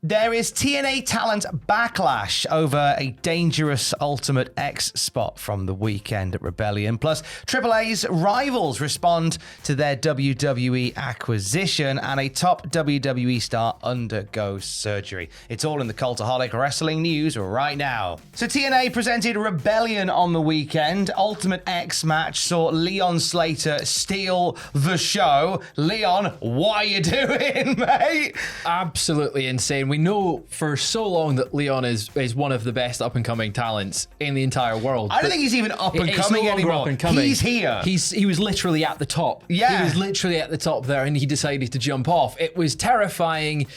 There is TNA talent backlash over a dangerous Ultimate X spot from the weekend at Rebellion. Plus, AAA's rivals respond to their WWE acquisition, and a top WWE star undergoes surgery. It's all in the Cultaholic Wrestling news right now. So TNA presented Rebellion on the weekend. Ultimate X match saw Leon Slater steal the show. Leon, what are you doing, mate? Absolutely insane. We know for so long that Leon is one of the best up-and-coming talents in the entire world. I don't think he's even up-and-coming anymore. Up-and-coming. He's here. He was literally at the top. Yeah. He was literally at the top there, and he decided to jump off. It was terrifying,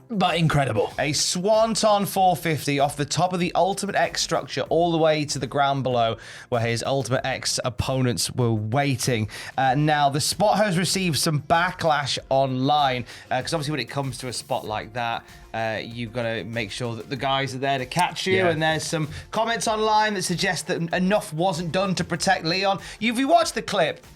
but incredible. A swanton 450 off the top of the Ultimate X structure all the way to the ground below where his Ultimate X opponents were waiting. Now, the spot has received some backlash online because obviously when it comes to a spot like that, you've got to make sure that the guys are there to catch you. Yeah. And there's some comments online that suggest that enough wasn't done to protect Leon. If you watch the clip,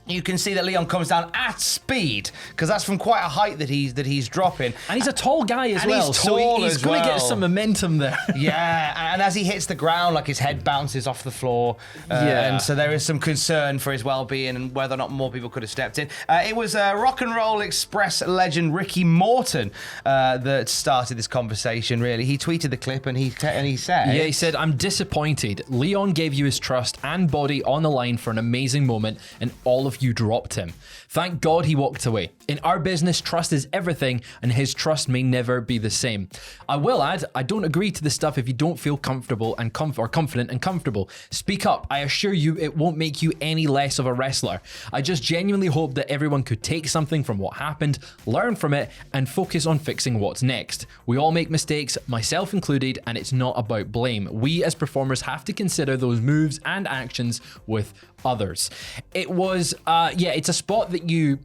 you can see that Leon comes down at speed because that's from quite a height that he's dropping. And he's a tall guy as well. He's tall so he's going to get some momentum there. Yeah, and as he hits the ground, like his head bounces off the floor. And so there is some concern for his well-being and whether or not more people could have stepped in. It was Rock and Roll Express legend Ricky Morton that started this conversation, really. He tweeted the clip and he said... Yeah, he said, "I'm disappointed. Leon gave you his trust and body on the line for an amazing moment, and all of you dropped him. Thank God he walked away. In our business, trust is everything, and his trust may never be the same. I will add, I don't agree to this stuff if you don't feel comfortable and confident and comfortable. Speak up. I assure you it won't make you any less of a wrestler. I just genuinely hope that everyone could take something from what happened, learn from it, and focus on fixing what's next. We all make mistakes, myself included, and it's not about blame. We as performers have to consider those moves and actions with others." It was, it's a spot that you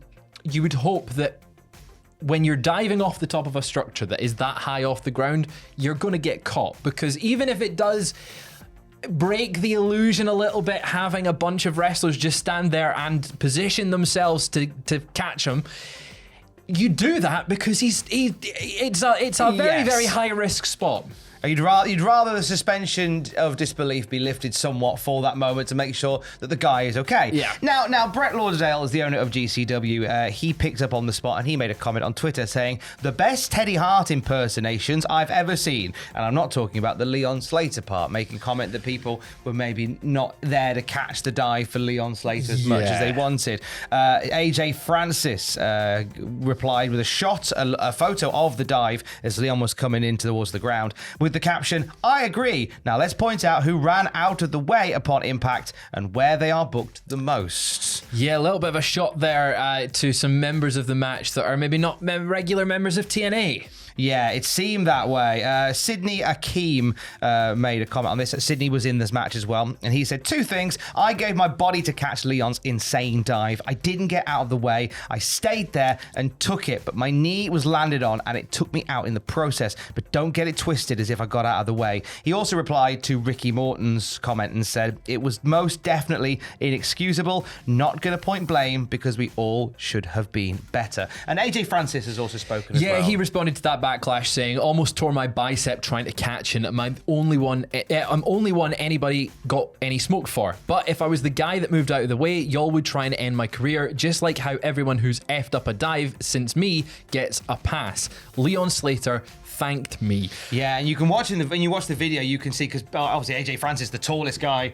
would hope that when you're diving off the top of a structure that is that high off the ground, you're going to get caught, because even if it does break the illusion a little bit, having a bunch of wrestlers just stand there and position themselves to catch him, you do that because it's a very high risk spot. You'd rather the suspension of disbelief be lifted somewhat for that moment to make sure that the guy is okay. Yeah. Now Brett Lauderdale is the owner of GCW. He picked up on the spot and he made a comment on Twitter saying, "The best Teddy Hart impersonations I've ever seen." And I'm not talking about the Leon Slater part, making comment that people were maybe not there to catch the dive for Leon Slater as much as they wanted. AJ Francis replied with a photo of the dive as Leon was coming in towards the ground with the caption, "I agree. Now let's point out who ran out of the way upon impact and where they are booked the most." Yeah, a little bit of a shot there to some members of the match that are maybe not regular members of TNA. Yeah, it seemed that way. Sidney Akeem made a comment on this. Sidney was in this match as well, and he said 2 things. "I gave my body to catch Leon's insane dive. I didn't get out of the way. I stayed there and took it, but my knee was landed on, and it took me out in the process. But don't get it twisted as if I got out of the way." He also replied to Ricky Morton's comment and said, "It was most definitely inexcusable. Not going to point blame because we all should have been better." And AJ Francis has also spoken as well. Yeah, he responded to that backlash saying, "Almost tore my bicep trying to catch, and I'm only one anybody got any smoke for. But if I was the guy that moved out of the way, y'all would try and end my career, just like how everyone who's effed up a dive since me gets a pass. Leon Slater thanked me." Yeah, and you can watch when you watch the video, you can see, because obviously AJ Francis, the tallest guy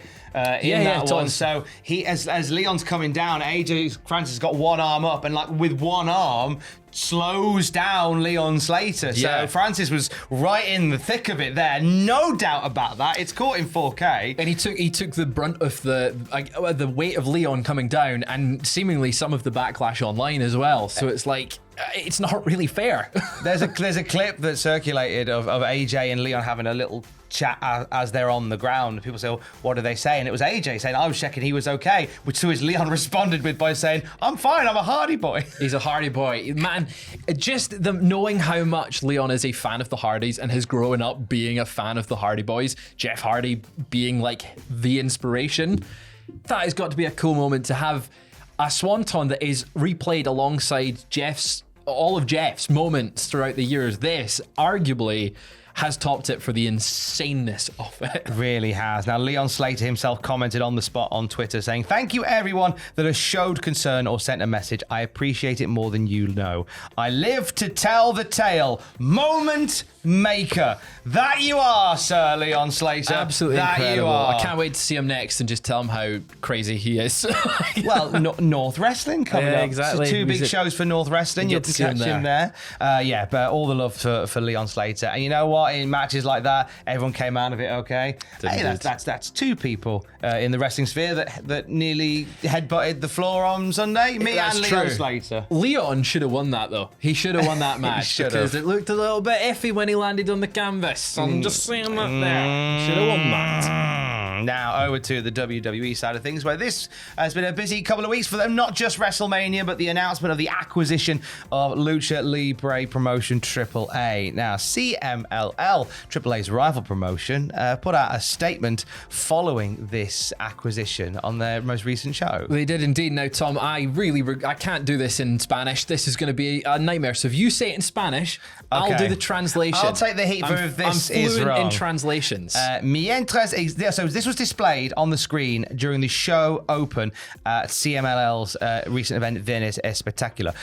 in that one. So he, as Leon's coming down, AJ Francis got one arm up and like with one arm slows down Leon Slater. So Francis was right in the thick of it there. No doubt about that. It's caught in 4K. And he took the brunt of the weight of Leon coming down and seemingly some of the backlash online as well. So it's like, it's not really fair. There's a clip that circulated of AJ and Leon having a little chat as they're on the ground. People say, "Well, what do they say?" And it was AJ saying, "I was checking he was okay," which to which Leon responded with by saying, "I'm fine, I'm a Hardy Boy." He's a Hardy Boy. Man, just knowing how much Leon is a fan of the Hardys and has grown up being a fan of the Hardy Boys, Jeff Hardy being like the inspiration, that has got to be a cool moment to have a swanton that is replayed alongside Jeff's all of Jeff's moments throughout the years, this arguably has topped it for the insaneness of it. Really has. Now, Leon Slater himself commented on the spot on Twitter saying, "Thank you everyone that has showed concern or sent a message. I appreciate it more than you know. I live to tell the tale. Moment maker." That you are, Sir Leon Slater. Absolutely that incredible. You are. I can't wait to see him next and just tell him how crazy he is. Well, North Wrestling coming up. Exactly. So 2 big shows for North Wrestling. You'll be catching him there. Yeah, but all the love for Leon Slater. And you know what? In matches like that, everyone came out of it okay. Hey, that's 2 people in the wrestling sphere that nearly headbutted the floor on Sunday. Me That's and true. Leon Slater. Leon should have won that, though. He should have won that match because it looked a little bit iffy when he landed on the canvas. I'm just saying that there. Should have won that. Now over to the WWE side of things, where this has been a busy couple of weeks for them. Not just WrestleMania, but the announcement of the acquisition of Lucha Libre promotion AAA. Now, CMLL, AAA's rival promotion, put out a statement following this acquisition on their most recent show. They did indeed. Now, Tom, I can't do this in Spanish. This is going to be a nightmare. So if you say it in Spanish, I'll do the translation. I'll take the heat for if this is fluent wrong. in translations. So this was displayed on the screen during the show open at CMLL's recent event, Viernes Espectacular.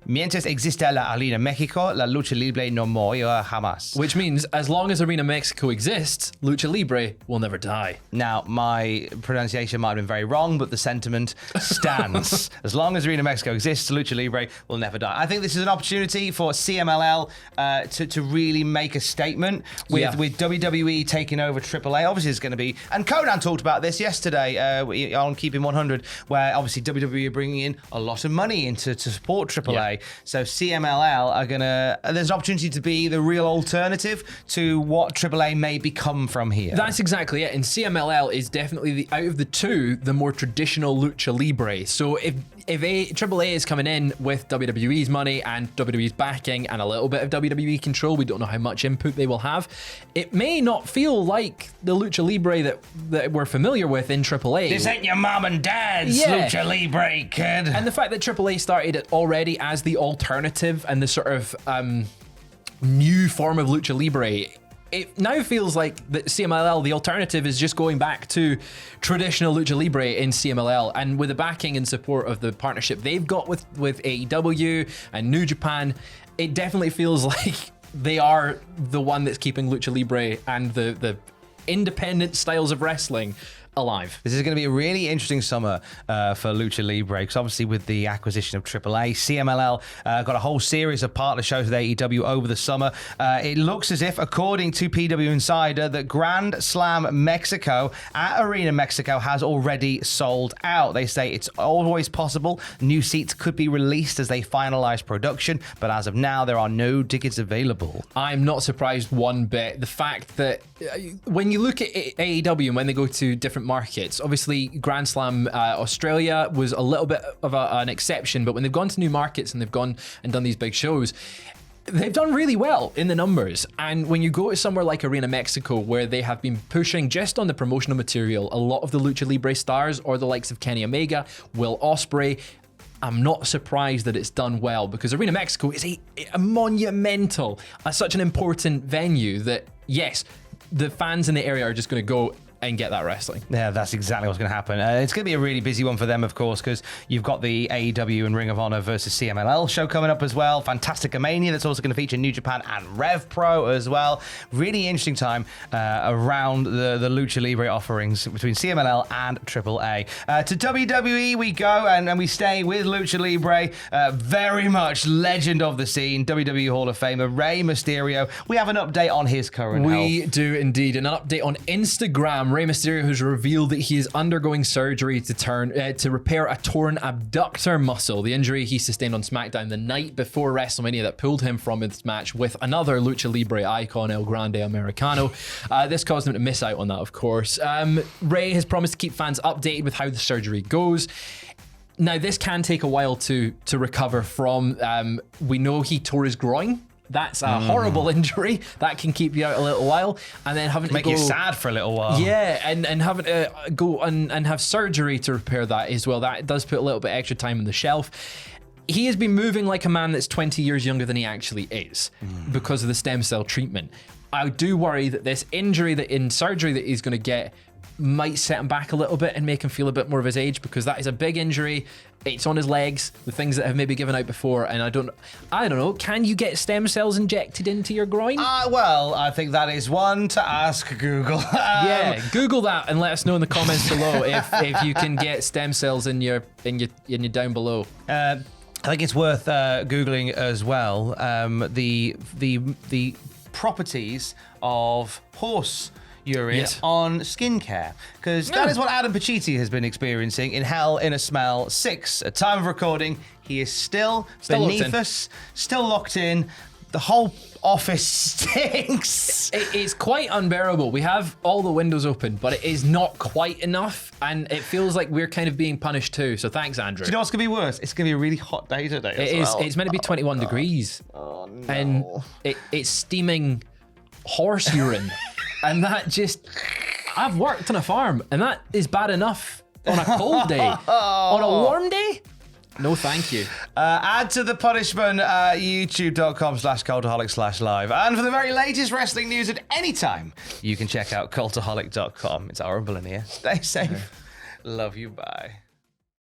Mientras exista la Arena México, la lucha libre no morirá jamás. Which means, as long as Arena Mexico exists, Lucha Libre will never die. Now, my pronunciation might have been very wrong, but the sentiment stands. As long as Arena Mexico exists, Lucha Libre will never die. I think this is an opportunity for CMLL to really make a statement with WWE taking over AAA. Obviously, it's going to be, and Conan talked about this yesterday on Keeping 100, where obviously WWE are bringing in a lot of money to support AAA. Yeah. So CMLL are there's an opportunity to be the real alternative to what AAA may become from here. That's exactly it. And CMLL is definitely, out of the 2, the more traditional Lucha Libre. So if AAA is coming in with WWE's money and WWE's backing and a little bit of WWE control, we don't know how much input they will have, it may not feel like the Lucha Libre that we're familiar with in AAA. This ain't your mom and dad's Lucha Libre, kid. And the fact that AAA started it already as the alternative and the sort of new form of Lucha Libre, it now feels like the CMLL, the alternative, is just going back to traditional Lucha Libre in CMLL. And with the backing and support of the partnership they've got with AEW and New Japan, it definitely feels like they are the one that's keeping Lucha Libre and the independent styles of wrestling alive. This is going to be a really interesting summer for Lucha Libre, because obviously with the acquisition of AAA, CMLL got a whole series of partner shows with AEW over the summer. It looks as if, according to PW Insider, that Grand Slam Mexico at Arena Mexico has already sold out. They say it's always possible new seats could be released as they finalize production, but as of now, there are no tickets available. I'm not surprised one bit. The fact that when you look at AEW and when they go to different markets, obviously Grand Slam Australia was a little bit of an exception, but when they've gone to new markets and they've gone and done these big shows, they've done really well in the numbers. And when you go to somewhere like Arena Mexico, where they have been pushing just on the promotional material a lot of the Lucha Libre stars, or the likes of Kenny Omega, Will Ospreay, I'm not surprised that it's done well, because Arena Mexico is a monumental, such an important venue that, yes, the fans in the area are just going to go and get that wrestling. Yeah, that's exactly what's going to happen. It's going to be a really busy one for them, of course, because you've got the AEW and Ring of Honor versus CMLL show coming up as well. Fantastica Mania, that's also going to feature New Japan and Rev Pro as well. Really interesting time around the Lucha Libre offerings between CMLL and AAA. To WWE we go, and we stay with Lucha Libre. Very much legend of the scene, WWE Hall of Famer Rey Mysterio. We have an update on his current health. We do indeed. And an update on Instagram. Rey Mysterio has revealed that he is undergoing surgery to repair a torn abductor muscle, the injury he sustained on SmackDown the night before WrestleMania that pulled him from his match with another Lucha Libre icon, El Grande Americano. This caused him to miss out on that, of course. Rey has promised to keep fans updated with how the surgery goes. Now, this can take a while to recover from. We know he tore his groin. That's a horrible injury that can keep you out a little while, and then having to make you sad for a little while. Yeah, and having to go and have surgery to repair that as well. That does put a little bit extra time on the shelf. he has been moving like a man that's 20 years younger than he actually is because of the stem cell treatment. I do worry that this injury in surgery that he's going to get might set him back a little bit and make him feel a bit more of his age, because that is a big injury. It's on his legs, the things that have maybe given out before, and I don't know. Can you get stem cells injected into your groin? Well, I think that is one to ask Google. Yeah, Google that and let us know in the comments below if you can get stem cells in your down below. I think it's worth Googling as well the properties of horse urine on skincare, because that is what Adam Pacitti has been experiencing in Hell in a Smell 6. At time of recording, he is still beneath us, still locked in. The whole office stinks. It's quite unbearable. We have all the windows open, but it is not quite enough, and it feels like we're kind of being punished too. So thanks, Andrew. Do you know what's going to be worse? It's going to be a really hot day today. It's meant to be 21 degrees. Oh, no. And it's steaming horse urine. And that just... I've worked on a farm, and that is bad enough on a cold day. On a warm day? No, thank you. Add to the punishment at youtube.com/cultaholic/live. And for the very latest wrestling news at any time, you can check out cultaholic.com. It's horrible in here. Stay safe. Love you. Bye.